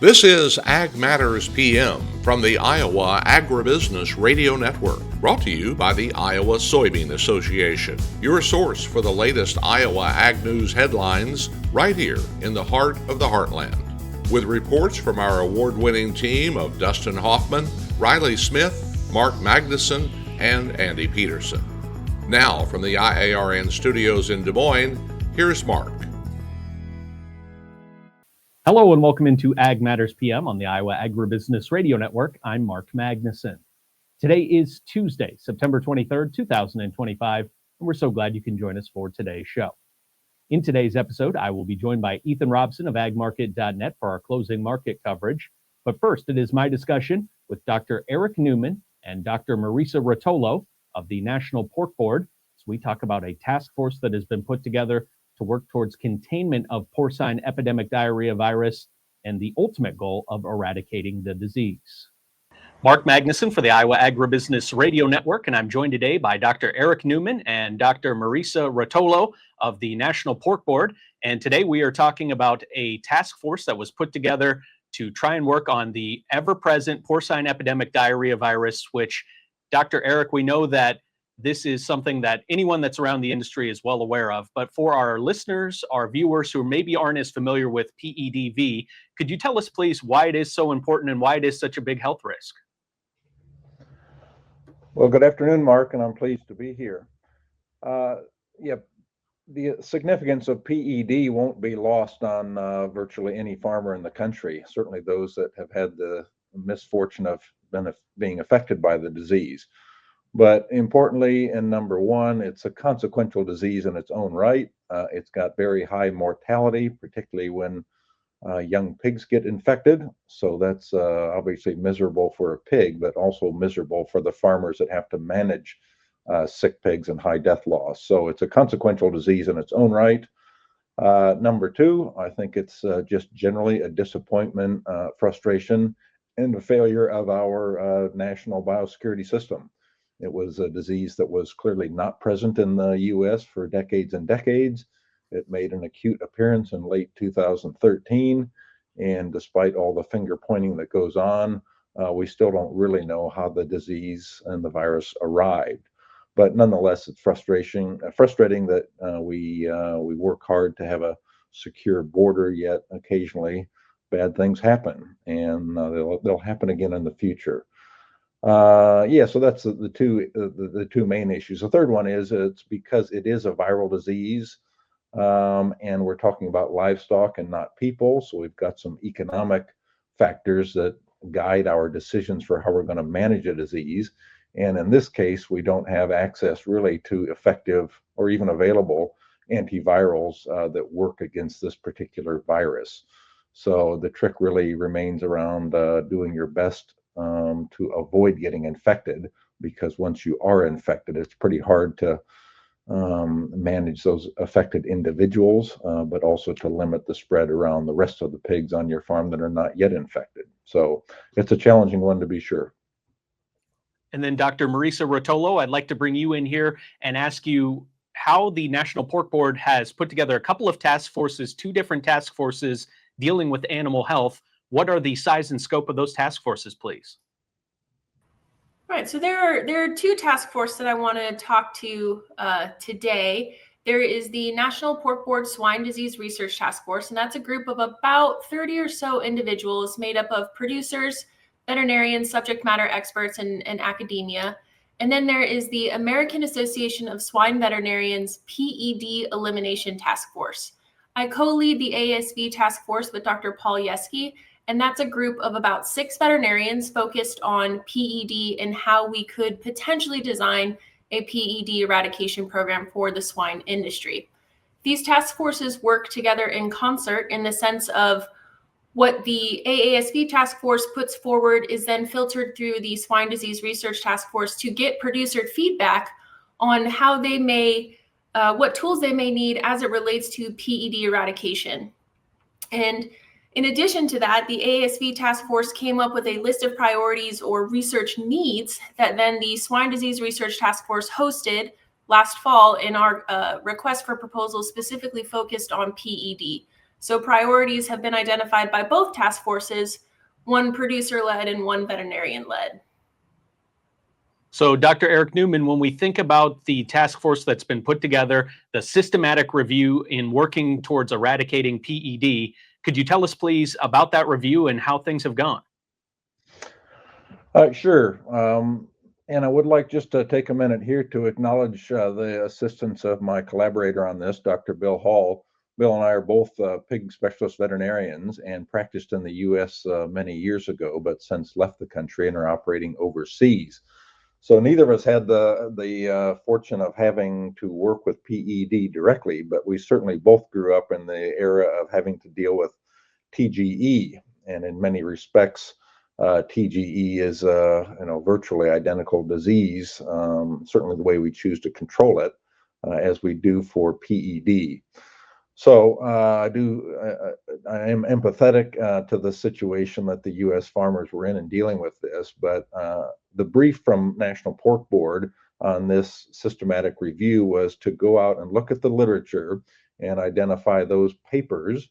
This is Ag Matters PM from the Iowa Agribusiness Radio Network, brought to you by the Iowa Soybean Association, your source for the latest Iowa ag news headlines right here in the heart of the heartland. With reports from our award-winning team of Dustin Hoffman, Riley Smith, Mark Magnuson, and Andy Peterson. Now, from the IARN studios in Des Moines, here's Mark. Hello and welcome into Ag Matters PM on the Iowa Agribusiness Radio Network. I'm Mark Magnuson. Today is Tuesday, September 23rd, 2025, and we're so glad you can join us for today's show. In today's episode, I will be joined by Ethan Robson of agmarket.net for our closing market coverage. But first, it is my discussion with Dr. Eric Neumann and Dr. Marisa Rotolo of the National Pork Board as we talk about a task force that has been put together to work towards containment of porcine epidemic diarrhea virus and the ultimate goal of eradicating the disease. Mark Magnuson for the Iowa Agribusiness Radio Network, and I'm joined today by Dr. Eric Neumann and Dr. Marisa Rotolo of the National Pork Board. And today we are talking about a task force that was put together to try and work on the ever-present porcine epidemic diarrhea virus, which, Dr. Eric, we know that this is something that anyone that's around the industry is well aware of. But for our listeners, our viewers who maybe aren't as familiar with PEDv, could you tell us, please, why it is so important and why it is such a big health risk? Well, good afternoon, Mark, and I'm pleased to be here. The significance of PED won't be lost on virtually any farmer in the country, certainly those that have had the misfortune of being affected by the disease. But importantly, and number one, it's a consequential disease in its own right. It's got very high mortality, particularly when young pigs get infected. So that's obviously miserable for a pig, but also miserable for the farmers that have to manage sick pigs and high death loss. So it's a consequential disease in its own right. Number two, I think it's just generally a disappointment, frustration, and the failure of our national biosecurity system. It was a disease that was clearly not present in the U.S. for decades and decades. It made an acute appearance in late 2013, and despite all the finger pointing that goes on, we still don't really know how the disease and the virus arrived. But nonetheless, it's frustrating that we work hard to have a secure border, yet occasionally bad things happen, and they'll happen again in the future. So that's the two main issues. The third one is it's because it is a viral disease, and we're talking about livestock and not people. So we've got some economic factors that guide our decisions for how we're going to manage a disease. And in this case, we don't have access really to effective or even available antivirals that work against this particular virus. So the trick really remains around doing your best to avoid getting infected, because once you are infected, it's pretty hard to manage those affected individuals, but also to limit the spread around the rest of the pigs on your farm that are not yet infected. So it's a challenging one to be sure. And then Dr. Marisa Rotolo, I'd like to bring you in here and ask you how the National Pork Board has put together a couple of task forces, two different task forces dealing with animal health. What are the size and scope of those task forces, please? All right, so there are two task forces that I want to talk to today. There is the National Pork Board Swine Disease Research Task Force, and that's a group of about 30 or so individuals made up of producers, veterinarians, subject matter experts, and academia. And then there is the American Association of Swine Veterinarians PED Elimination Task Force. I co-lead the ASV task force with Dr. Paul Yeske, and that's a group of about 6 veterinarians focused on PED and how we could potentially design a PED eradication program for the swine industry. These task forces work together in concert in the sense of what the AASV task force puts forward is then filtered through the Swine Disease Research Task Force to get producer feedback on how they may, what tools they may need as it relates to PED eradication. And in addition to that, the ASV task force came up with a list of priorities or research needs that then the Swine Disease Research Task Force hosted last fall in our request for proposals specifically focused on PED. So priorities have been identified by both task forces, one producer-led and one veterinarian-led. So, Dr. Eric Neumann, when we think about the task force that's been put together, the systematic review in working towards eradicating PED, could you tell us, please, about that review and how things have gone? Sure. And I would like just to take a minute here to acknowledge the assistance of my collaborator on this, Dr. Bill Hall. Bill and I are both pig specialist veterinarians and practiced in the U.S. Many years ago, but since left the country and are operating overseas. So neither of us had the fortune of having to work with PED directly, but we certainly both grew up in the era of having to deal with TGE, and in many respects, TGE is a virtually identical disease, certainly the way we choose to control it, as we do for PED. So I am empathetic to the situation that the U.S. farmers were in dealing with this, but the brief from National Pork Board on this systematic review was to go out and look at the literature and identify those papers.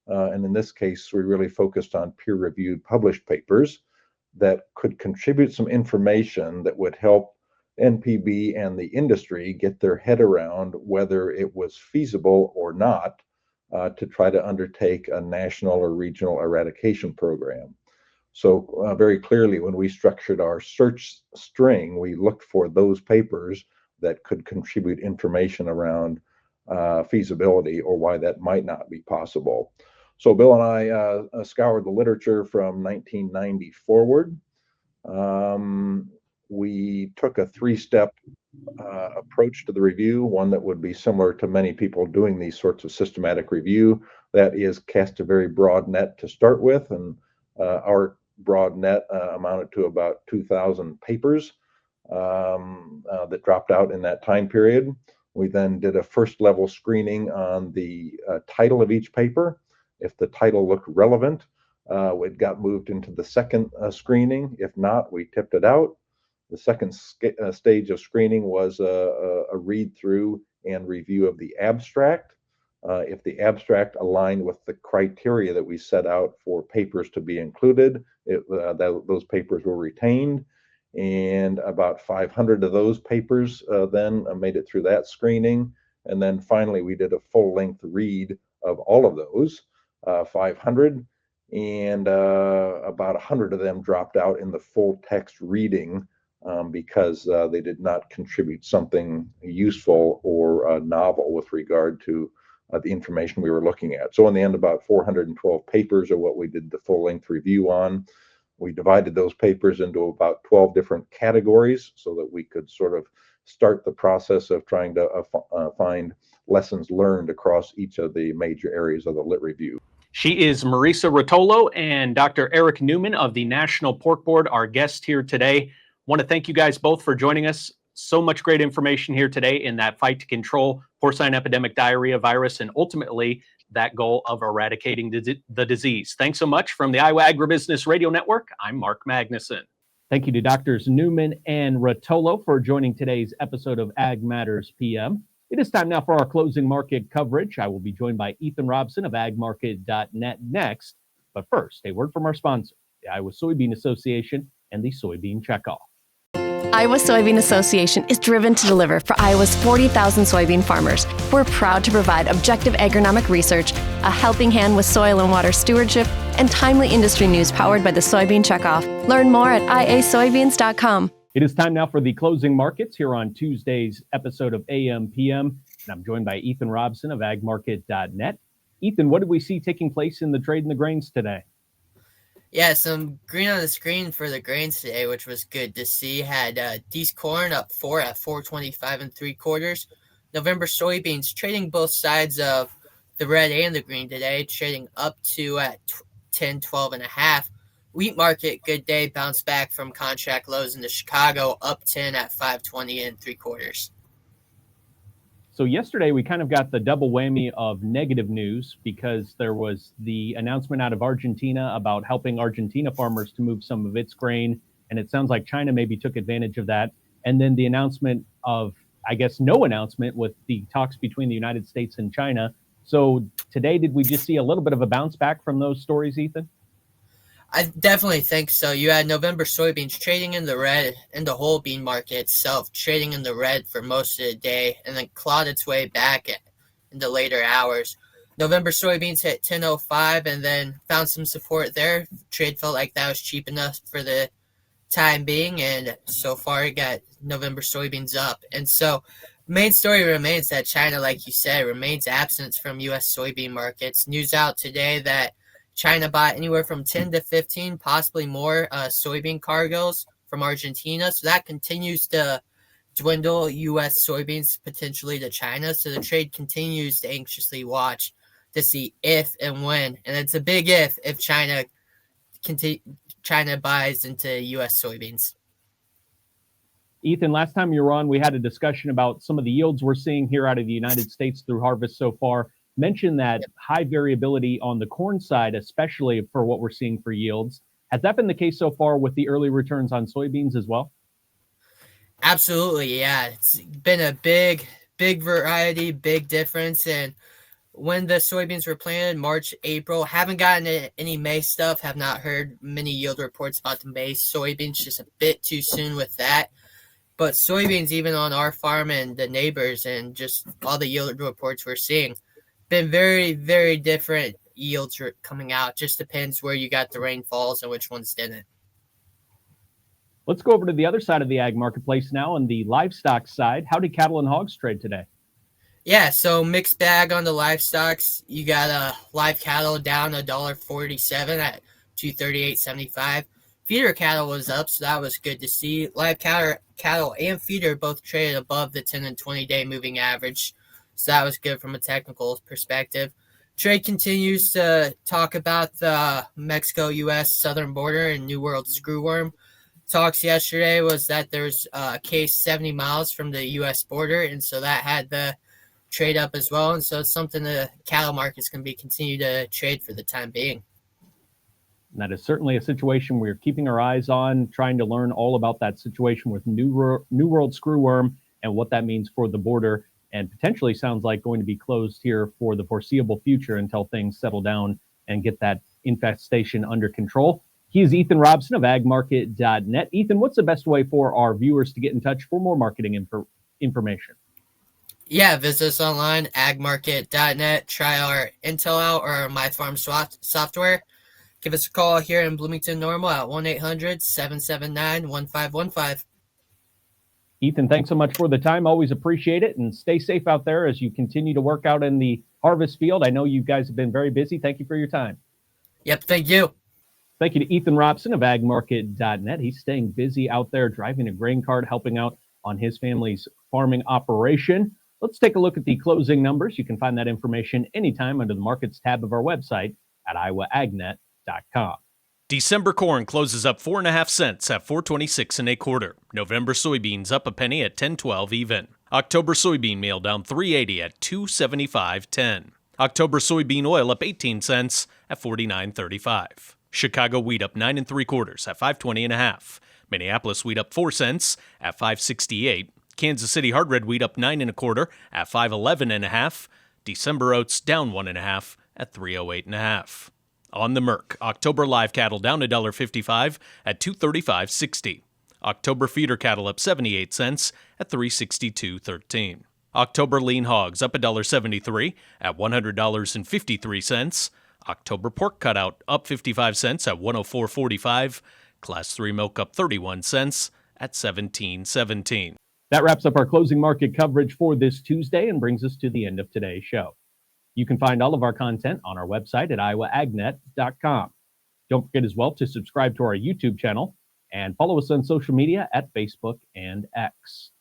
And in this case, we really focused on peer-reviewed published papers that could contribute some information that would help NPB and the industry get their head around whether it was feasible or not to try to undertake a national or regional eradication program. So very clearly, when we structured our search string, we looked for those papers that could contribute information around feasibility or why that might not be possible. So Bill and I scoured the literature from 1990 forward. We took a three-step approach to the review, one that would be similar to many people doing these sorts of systematic review. That is, cast a very broad net to start with, and our broad net amounted to about 2,000 papers that dropped out in that time period. We then did a first level screening on the title of each paper. If the title looked relevant, it got moved into the second screening. If not, we tipped it out. The second stage of screening was a read through and review of the abstract. If the abstract aligned with the criteria that we set out for papers to be included, those papers were retained. And about 500 of those papers then made it through that screening. And then finally, we did a full length read of all of those 500. And about 100 of them dropped out in the full text reading because they did not contribute something useful or novel with regard to the information we were looking at. So in the end, about 412 papers are what we did the full length review on. We divided those papers into about 12 different categories so that we could sort of start the process of trying to find lessons learned across each of the major areas of the lit review. She is Marisa Rotolo and Dr. Eric Neumann of the National Pork Board, our guest here today. Want to thank you guys both for joining us. So much great information here today in that fight to control porcine epidemic diarrhea virus and ultimately that goal of eradicating the disease. Thanks so much. From the Iowa Agribusiness Radio Network, I'm Mark Magnuson. Thank you to Drs. Neumann and Rotolo for joining today's episode of Ag Matters PM. It is time now for our closing market coverage. I will be joined by Ethan Robson of agmarket.net next. But first, a word from our sponsor, the Iowa Soybean Association and the Soybean Checkoff. Iowa Soybean Association is driven to deliver for Iowa's 40,000 soybean farmers. We're proud to provide objective agronomic research, a helping hand with soil and water stewardship, and timely industry news powered by the Soybean Checkoff. Learn more at iasoybeans.com. It is time now for the closing markets here on Tuesday's episode of AM PM. And I'm joined by Ethan Robson of agmarket.net. Ethan, what did we see taking place in the trade in the grains today? Yeah, some green on the screen for the grains today, which was good to see. Had D's corn up 4 at 425 3/4. November soybeans trading both sides of the red and the green today, trading up 2 at 10.12.5. Wheat market, good day, bounced back from contract lows into Chicago, up 10 at 520 3/4. So yesterday we kind of got the double whammy of negative news because there was the announcement out of Argentina about helping Argentina farmers to move some of its grain. And it sounds like China maybe took advantage of that. And then the announcement of, I guess, no announcement with the talks between the United States and China. So today, did we just see a little bit of a bounce back from those stories, Ethan? I definitely think so. You had November soybeans trading in the red, and the whole bean market itself trading in the red for most of the day, and then clawed its way back in the later hours. November soybeans hit 10.05 and then found some support there. Trade felt like that was cheap enough for the time being, and so far it got November soybeans up. And so main story remains that China, like you said, remains absent from U.S. soybean markets. News out today that China bought anywhere from 10 to 15, possibly more, soybean cargoes from Argentina. So that continues to dwindle U.S. soybeans potentially to China. So the trade continues to anxiously watch to see if and when, and it's a big if China buys into U.S. soybeans. Ethan, last time you were on, we had a discussion about some of the yields we're seeing here out of the United States through harvest so far. Mentioned that high variability on the corn side, especially for what we're seeing for yields. Has that been the case so far with the early returns on soybeans as well? Absolutely, yeah. It's been a big variety, big difference. And when the soybeans were planted, March, April, haven't gotten any May stuff, have not heard many yield reports about the May soybeans, just a bit too soon with that. But soybeans, even on our farm and the neighbors and just all the yield reports we're seeing, been very, very different yields coming out. Just depends where you got the rainfalls and which ones didn't. Let's go over to the other side of the ag marketplace now on the livestock side. How did cattle and hogs trade today? Yeah, so mixed bag on the livestocks. You got live cattle down $1.47 at $238.75. Feeder cattle was up, so that was good to see. Live cattle and feeder both traded above the 10 and 20-day moving average. So that was good from a technical perspective. Trade continues to talk about the Mexico-U.S. southern border and New World screwworm. Talks yesterday was that there's a case 70 miles from the U.S. border, and so that had the trade up as well. And so it's something the cattle markets can continue to trade for the time being. And that is certainly a situation we're keeping our eyes on, trying to learn all about that situation with New World screwworm and what that means for the border. And potentially sounds like going to be closed here for the foreseeable future until things settle down and get that infestation under control. He is Ethan Robson of agmarket.net. Ethan, what's the best way for our viewers to get in touch for more marketing information? Yeah, visit us online, agmarket.net. Try our Intel out or our MyFarm software. Give us a call here in Bloomington Normal at 1-800-779-1515. Ethan, thanks so much for the time. Always appreciate it. And stay safe out there as you continue to work out in the harvest field. I know you guys have been very busy. Thank you for your time. Yep, thank you. Thank you to Ethan Robson of agmarket.net. He's staying busy out there driving a grain cart, helping out on his family's farming operation. Let's take a look at the closing numbers. You can find that information anytime under the markets tab of our website at iowaagnet.com. December corn closes up 4.5 cents at $4.26 1/4. November soybeans up a penny at $10.12 even. October soybean meal down $3.80 at $2.75.10. October soybean oil up 18 cents at $49.35. Chicago wheat up 9 3/4 at $5.20 1/2. Minneapolis wheat up 4 cents at $5.68. Kansas City hard red wheat up 9 1/4 at $5.11 1/2. December oats down 1 1/2 at $3.08 1/2. On the Merc, October live cattle down $1.55 at $235.60. October feeder cattle up 78 cents at $362.13. October lean hogs up $1.73 at $100.53. October pork cutout up 55 cents at $104.45. Class 3 milk up 31 cents at $17.17. That wraps up our closing market coverage for this Tuesday and brings us to the end of today's show. You can find all of our content on our website at iowaagnet.com. Don't forget as well to subscribe to our YouTube channel and follow us on social media at Facebook and X.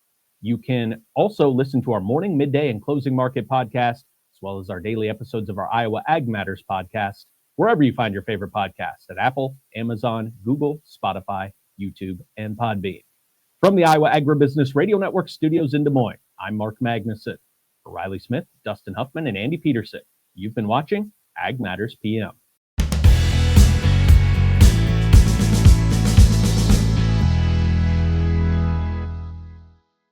You can also listen to our morning, midday, and closing market podcast, as well as our daily episodes of our Iowa Ag Matters podcast, wherever you find your favorite podcasts at Apple, Amazon, Google, Spotify, YouTube, and Podbean. From the Iowa Agribusiness Radio Network studios in Des Moines, I'm Mark Magnuson. For Riley Smith, Dustin Huffman, and Andy Peterson, you've been watching Ag Matters PM.